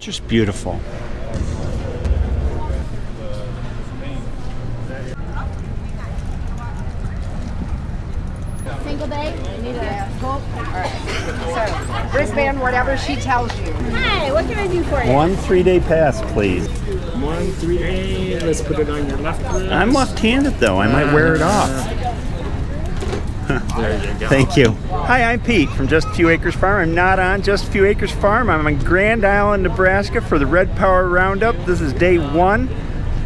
Just beautiful. Single day? You need a Coke? All right. So, wristband, whatever she tells you. Hi, what can I do for you? 1 3-day pass, please. 1 3-day. Let's put it on your left wrist. I'm left-handed though. I might wear it off. There you go. Thank you. Hi, I'm Pete from Just a Few Acres Farm. I'm not on Just a Few Acres Farm. I'm in Grand Island, Nebraska for the Red Power Roundup. This is day 1.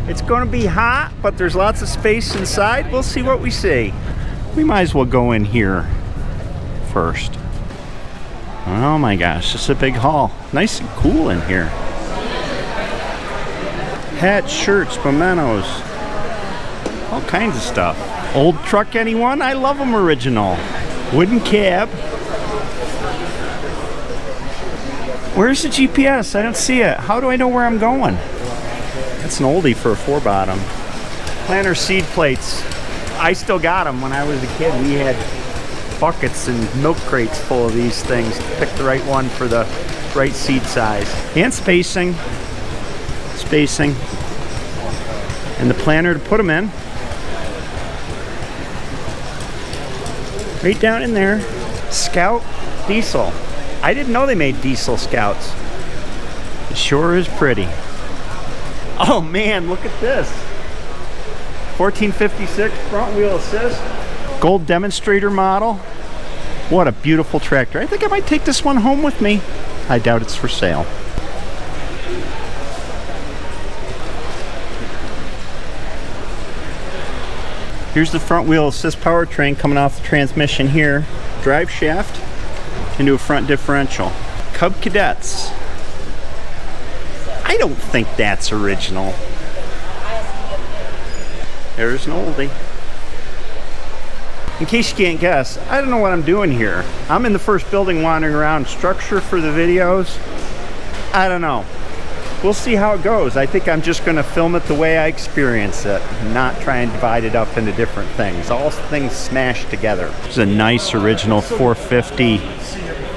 It's going to be hot, but there's lots of space inside. We'll see what we see. We might as well go in here first. Oh my gosh, this is a big hall. Nice and cool in here. Hats, shirts, mementos, all kinds of stuff. Old truck, anyone? I love them original. Wooden cab. Where's the GPS? I don't see it. How do I know where I'm going? That's an oldie for a 4-bottom. Planter seed plates. I still got them. When I was a kid, we had buckets and milk crates full of these things to pick the right one for the right seed size. And spacing. And the planter to put them in. Right down in there. Scout diesel. I didn't know they made diesel Scouts. It sure is pretty. Oh man, look at this. 1456 front wheel assist. Gold demonstrator model. What a beautiful tractor. I think I might take this one home with me. I doubt it's for sale. Here's the front wheel assist powertrain coming off the transmission here. Drive shaft into a front differential. Cub Cadets. I don't think that's original. There's an oldie. In case you can't guess, I don't know what I'm doing here. I'm in the first building wandering around. Structure for the videos, I don't know. We'll see how it goes. I think I'm just going to film it the way I experience it, not try and divide it up into different things. All things smashed together. This is a nice original 450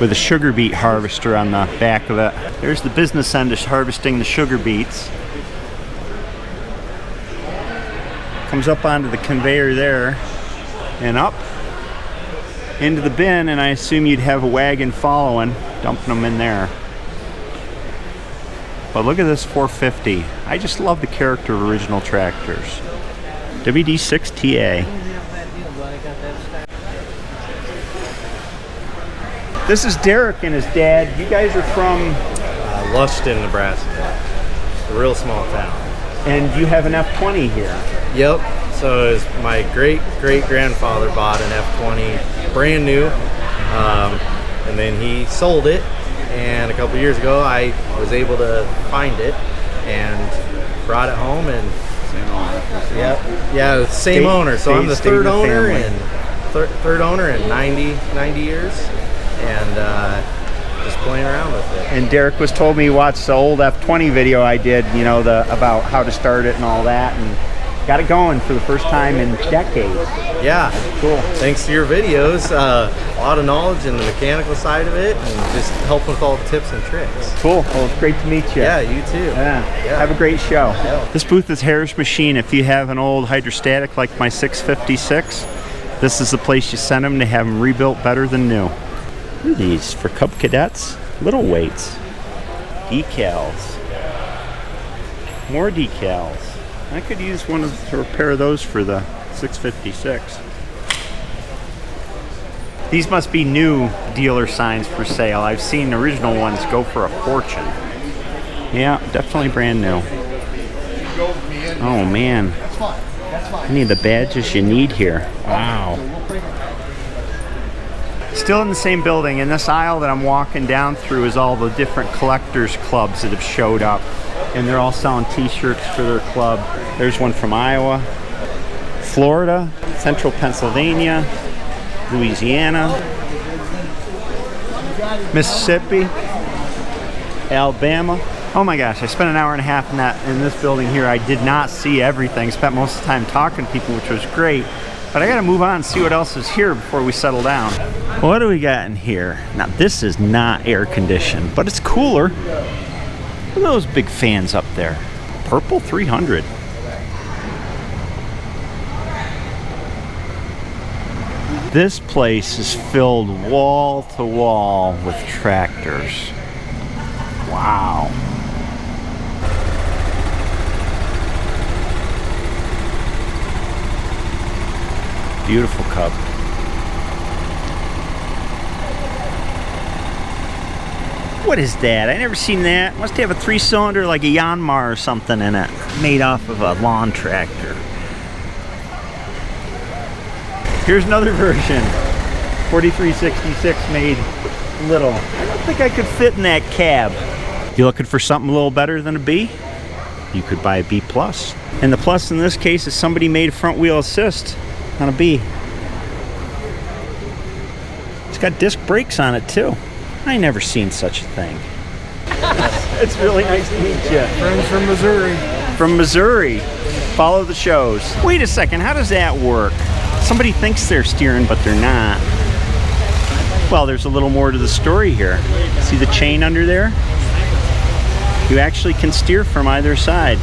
with a sugar beet harvester on the back of it. There's the business end of harvesting the sugar beets. Comes up onto the conveyor there and up into the bin, and I assume you'd have a wagon following, dumping them in there. But look at this 450. I just love the character of original tractors. WD6TA. This is Derek and his dad. You guys are from? Luston, Nebraska. It's a real small town. And you have an F20 here. Yep. So my great-great-grandfather bought an F20 brand new, and then he sold it. And a couple years ago, I was able to find it and brought it home. And yeah, same owner. So I'm the third owner in 90 years, and just playing around with it. And Derek was told me he watched the old F20 video I did, you know, about how to start it and all that, and got it going for the first time in decades. Yeah, cool. Thanks to your videos, a lot of knowledge in the mechanical side of it, and just helping with all the tips and tricks. Cool. Well, it's great to meet you. Yeah, you too. Yeah. Have a great show. Yeah. This booth is Harris Machine. If you have an old hydrostatic like my 656, this is the place you send them to have them rebuilt better than new. What are these for Cub Cadets? Little weights. Decals. More decals. I could use one of a pair of those for the 656. These must be new dealer signs for sale. I've seen original ones go for a fortune. Yeah, definitely brand new. Oh man. Any of the badges you need here. Wow. Still in the same building. In this aisle that I'm walking down through is all the different collectors clubs that have showed up. And they're all selling t-shirts for their club. There's one from Iowa, Florida, Central Pennsylvania, Louisiana, Mississippi, Alabama. Oh my gosh, I spent an hour and a half in this building here. I did not see everything. Spent most of the time talking to people, which was great. But I gotta move on and see what else is here before we settle down. What do we got in here? Now this is not air conditioned, but it's cooler. Look at those big fans up there. Purple 300. This place is filled wall to wall with tractors. Wow. Beautiful Cub. What is that? I never seen that. Must have a 3-cylinder like a Yanmar or something in it. Made off of a lawn tractor. Here's another version. 4366 made little. I don't think I could fit in that cab. You looking for something a little better than a B? You could buy a B+. And the plus in this case is somebody made front wheel assist on a B. It's got disc brakes on it too. I never seen such a thing. It's really nice to meet you. Friends from Missouri. From Missouri. Follow the shows. Wait a second, how does that work? Somebody thinks they're steering, but they're not. Well, there's a little more to the story here. See the chain under there? You actually can steer from either side.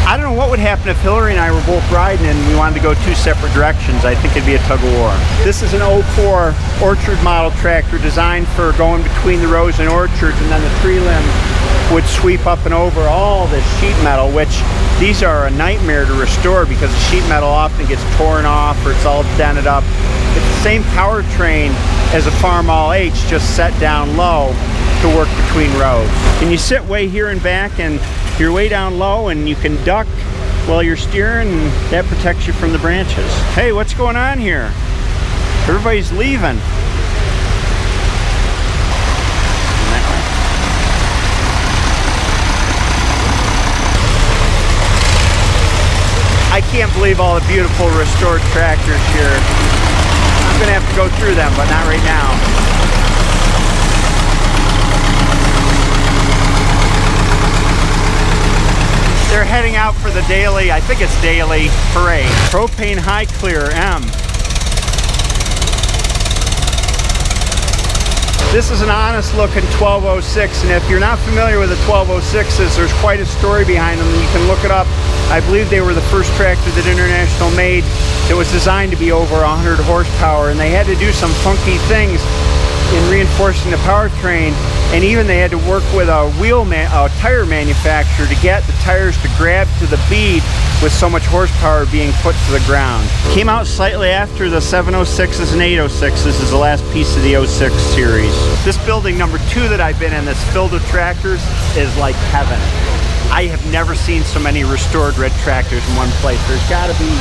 I don't know what would happen if Hillary and I were both riding and we wanted to go two separate directions. I think it'd be a tug of war. This is an 04 orchard model tractor designed for going between the rows and orchards, and then the tree limb would sweep up and over all this sheet metal, which these are a nightmare to restore because the sheet metal often gets torn off or it's all dented up. It's the same powertrain as a Farmall H, just set down low to work between rows. And you sit way here and back and you're way down low and you can duck while you're steering, and that protects you from the branches. Hey, what's going on here? Everybody's leaving. I can't believe all the beautiful restored tractors here. I'm gonna have to go through them, but not right now. They're heading out for the daily, I think it's daily, parade. Propane High Clear M. This is an honest looking 1206, and if you're not familiar with the 1206s, there's quite a story behind them. You can look it up. I believe they were the first tractor that International made that was designed to be over 100 horsepower, and they had to do some funky things in reinforcing the powertrain, and even they had to work with a tire manufacturer to get the tires to grab to the bead with so much horsepower being put to the ground. Came out slightly after the 706s and 806s is the last piece of the 06 series. This building number 2 that I've been in that's filled with tractors is like heaven. I have never seen so many restored red tractors in one place. There's got to be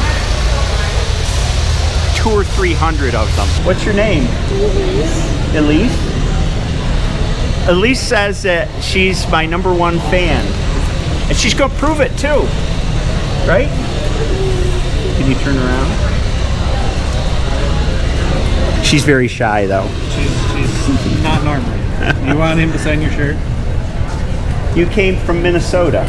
200 or 300 of them. What's your name? Elise. Elise? Elise says that she's my #1 fan. And she's gonna prove it too. Right? Can you turn around? She's very shy though. She's not normal. You want him to sign your shirt? You came from Minnesota.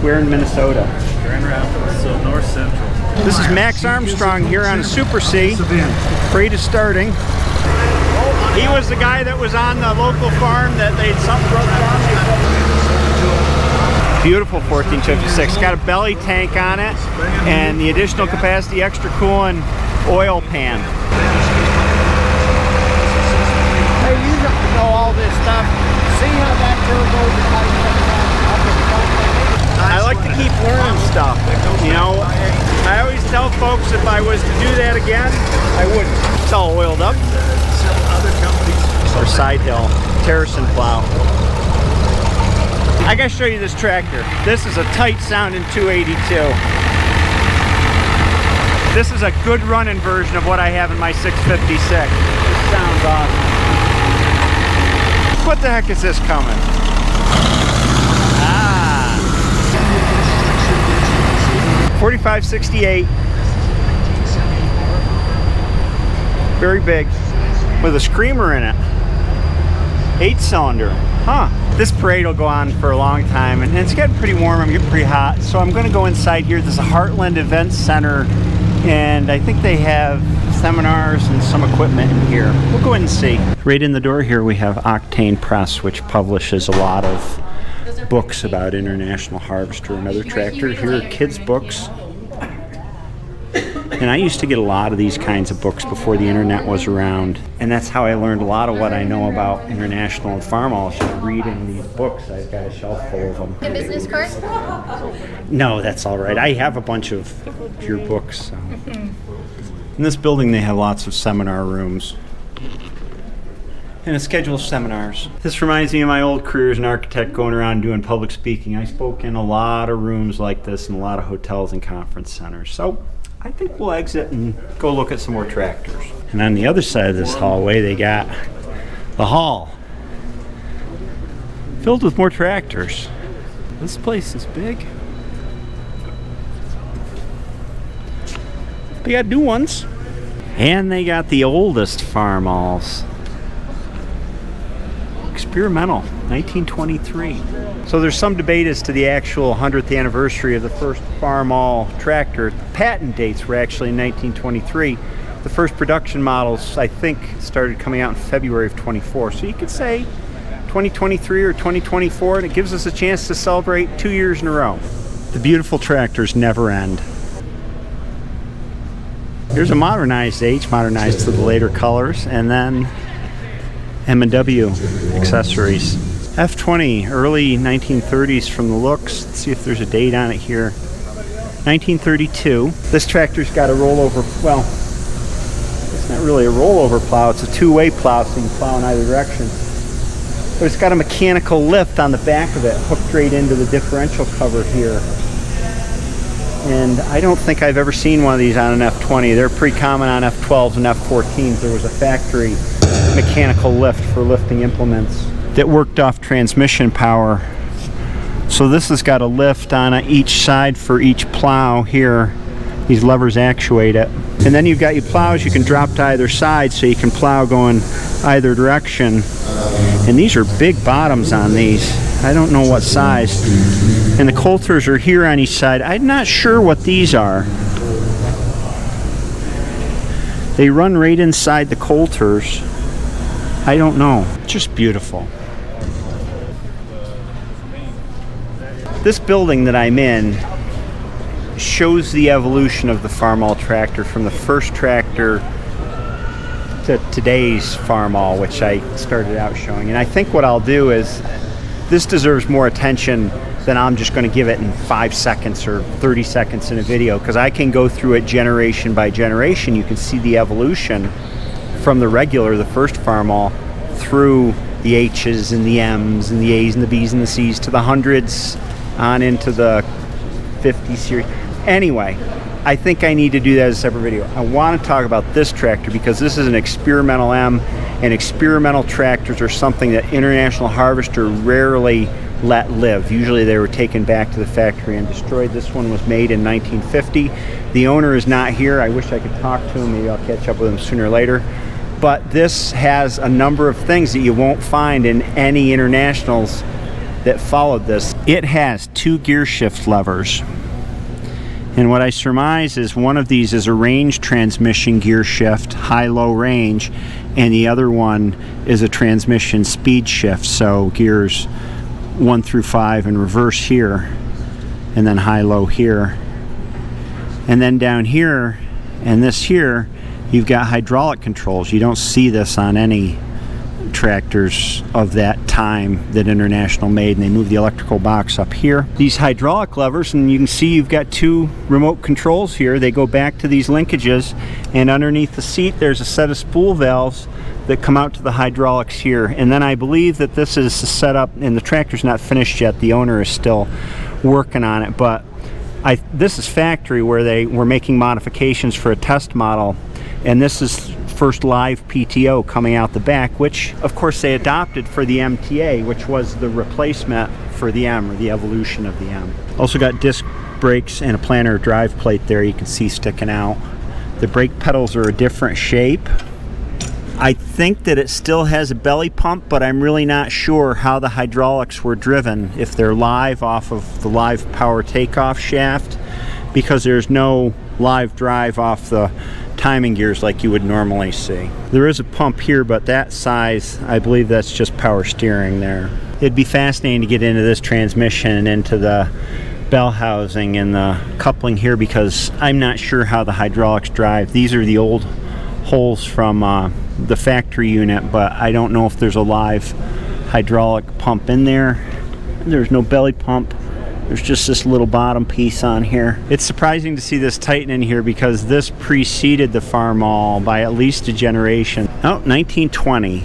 Where in Minnesota? Grand Rapids, so north central. This is Max Armstrong here on a Super C. Parade is starting. He was the guy that was on the local farm that they'd something broke down. Beautiful 1456. Got a belly tank on it and the additional capacity extra coolant oil pan. Hey, you know all this stuff. See how that turbo I like to keep learning stuff. You know, I always tell folks if I was to do that again, I wouldn't. It's all oiled up. Or side hill, Terracin plow. I gotta show you this tractor. This is a tight sounding 282. This is a good running version of what I have in my 656. It sounds awesome. What the heck is this coming? Ah. 4568. Very big. With a screamer in it. 8-cylinder. Huh. This parade will go on for a long time, and it's getting pretty warm. I'm getting pretty hot. So I'm going to go inside here. There's a Heartland Event Center, and I think they have seminars and some equipment in here. We'll go in and see. Right in the door here we have Octane Press, which publishes a lot of books about International Harvester and other tractors. Here are kids' books. And I used to get a lot of these kinds of books before the internet was around. And that's how I learned a lot of what I know about International and Farmall, just reading these books. I've got a shelf full of them. A business card? No, that's all right. I have a bunch of your books. So. In this building they have lots of seminar rooms and a schedule of seminars. This reminds me of my old career as an architect, going around doing public speaking. I spoke in a lot of rooms like this in a lot of hotels and conference centers. So I think we'll exit and go look at some more tractors. And on the other side of this hallway they got the hall filled with more tractors. This place is big. They got new ones. And they got the oldest Farmalls. Experimental, 1923. So there's some debate as to the actual 100th anniversary of the first Farmall tractor. The patent dates were actually in 1923. The first production models, I think, started coming out in February of 24. So you could say 2023 or 2024, and it gives us a chance to celebrate 2 years in a row. The beautiful tractors never end. Here's a modernized H, modernized to the later colors, and then M&W accessories. F20, early 1930s from the looks. Let's see if there's a date on it here. 1932. This tractor's got a rollover, well, it's not really a rollover plow, it's a two-way plow, so you can plow in either direction. But it's got a mechanical lift on the back of it, hooked right into the differential cover here. And I don't think I've ever seen one of these on an F20. They're pretty common on F12s and F14s. There was a factory mechanical lift for lifting implements that worked off transmission power. So this has got a lift on each side for each plow here. These levers actuate it. And then you've got your plows you can drop to either side, so you can plow going either direction. And these are big bottoms on these. I don't know what size. And the coulters are here on each side. I'm not sure what these are. They run right inside the coulters. I don't know. Just beautiful. This building that I'm in shows the evolution of the Farmall tractor from the first tractor to today's Farmall, which I started out showing. And I think what I'll do is, this deserves more attention than I'm just going to give it in 5 seconds or 30 seconds in a video, because I can go through it generation by generation. You can see the evolution from the regular, the first Farmall, through the H's and the M's and the A's and the B's and the C's to the hundreds on into the 50 series. Anyway, I think I need to do that as a separate video. I want to talk about this tractor because this is an experimental M, and experimental tractors are something that International Harvester rarely let live. Usually they were taken back to the factory and destroyed. This one was made in 1950. The owner is not here. I wish I could talk to him. Maybe I'll catch up with him sooner or later. But this has a number of things that you won't find in any Internationals that followed this. It has 2 gear shift levers. And what I surmise is one of these is a range transmission gear shift, high-low range, and the other one is a transmission speed shift, so gears 1 through 5 in reverse here, and then high-low here. And then down here, and this here, you've got hydraulic controls. You don't see this on any tractors of that time that International made, and they moved the electrical box up here. These hydraulic levers, and you can see you've got 2 remote controls here. They go back to these linkages, and underneath the seat there's a set of spool valves that come out to the hydraulics here. And then I believe that this is set up, and the tractor's not finished yet. The owner is still working on it, but this is factory where they were making modifications for a test model, and this is first live PTO coming out the back, which of course they adopted for the MTA, which was the replacement for the M, or the evolution of the M. Also got disc brakes and a plantar drive plate there you can see sticking out. The brake pedals are a different shape. I think that it still has a belly pump, but I'm really not sure how the hydraulics were driven, if they're live off of the live power takeoff shaft, because there's no live drive off the timing gears like you would normally see. There is a pump here, but that size, I believe that's just power steering there. It'd be fascinating to get into this transmission and into the bell housing and the coupling here, because I'm not sure how the hydraulics drive. These are the old holes from the factory unit, but I don't know if there's a live hydraulic pump in there. There's no belly pump. There's just this little bottom piece on here. It's surprising to see this tighten in here because this preceded the Farmall by at least a generation. Oh, 1920.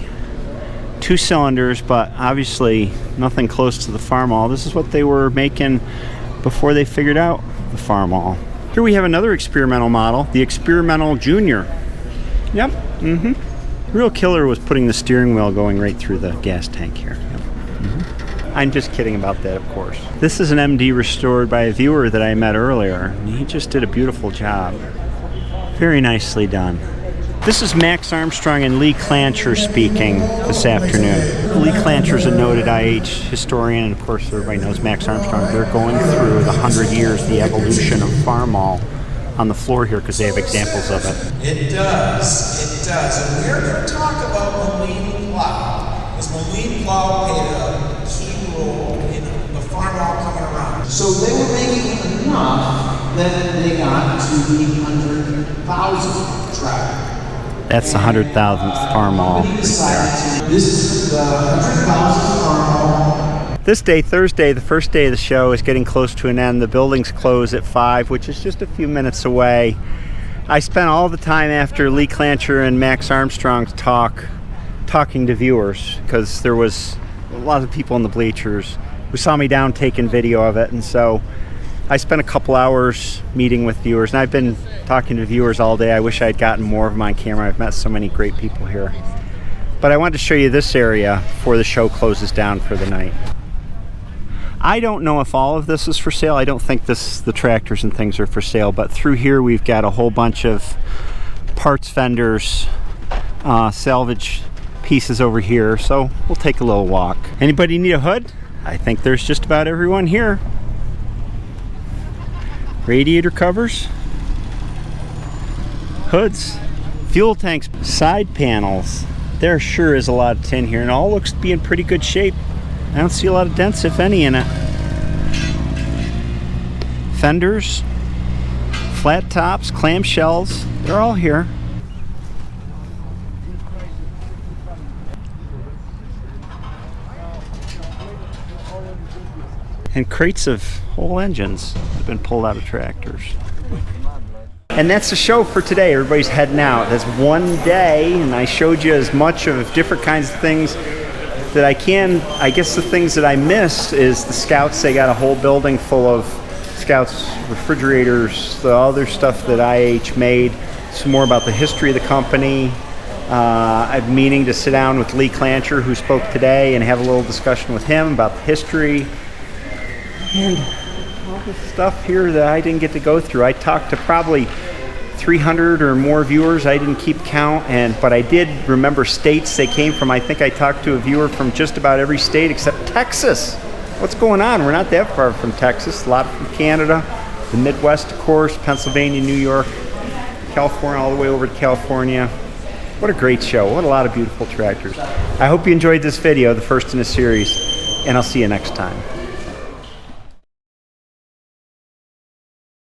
2 cylinders, but obviously nothing close to the Farmall. This is what they were making before they figured out the Farmall. Here we have another experimental model, the Experimental Junior. Yep, Real killer was putting the steering wheel going right through the gas tank here. Yep. I'm just kidding about that, of course. This is an MD restored by a viewer that I met earlier. He just did a beautiful job. Very nicely done. This is Max Armstrong and Lee Clancher speaking this afternoon. Lee Clancher's a noted IH historian, and of course everybody knows Max Armstrong. They're going through the 100 years, the evolution of Farmall on the floor here because they have examples of it. It does. And we're going to talk about Moline Plow. Because Moline Plow played a key role in the Farmall coming around. So they were making enough that they got to the 100,000 track. That's the 100,000th Farmall right there. This is the 100,000th Farmall. This day, Thursday, the first day of the show, is getting close to an end. The buildings close at 5, which is just a few minutes away. I spent all the time after Lee Clancher and Max Armstrong's talking to viewers, because there was a lot of people in the bleachers who saw me down taking video of it, and so I spent a couple hours meeting with viewers, and I've been talking to viewers all day. I wish I'd gotten more of them on camera. I've met so many great people here. But I wanted to show you this area before the show closes down for the night. I don't know if all of this is for sale. I don't think the tractors and things are for sale, but through here we've got a whole bunch of parts vendors, salvage pieces over here, so we'll take a little walk. Anybody need a hood? I think there's just about everyone here. Radiator covers, hoods, fuel tanks, side panels. There sure is a lot of tin here, and it all looks to be in pretty good shape. I don't see a lot of dents, if any, in it. Fenders, flat tops, clamshells, they're all here. And crates of whole engines have been pulled out of tractors. And that's the show for today. Everybody's heading out. That's one day, and I showed you as much of different kinds of things that I can. I guess the things that I missed is the Scouts. They got a whole building full of Scouts refrigerators, the other stuff that IH made, some more about the history of the company. I'm meaning to sit down with Lee Clancher, who spoke today, and have a little discussion with him about the history and all the stuff here that I didn't get to go through. I talked to probably 300 or more viewers. I didn't keep count, but I did remember states they came from. I think I talked to a viewer from just about every state except Texas. What's going on? We're not that far from Texas. A lot from Canada, the Midwest, of course, Pennsylvania, New York, California, all the way over to California. What a great show. What a lot of beautiful tractors. I hope you enjoyed this video, the first in a series, and I'll see you next time.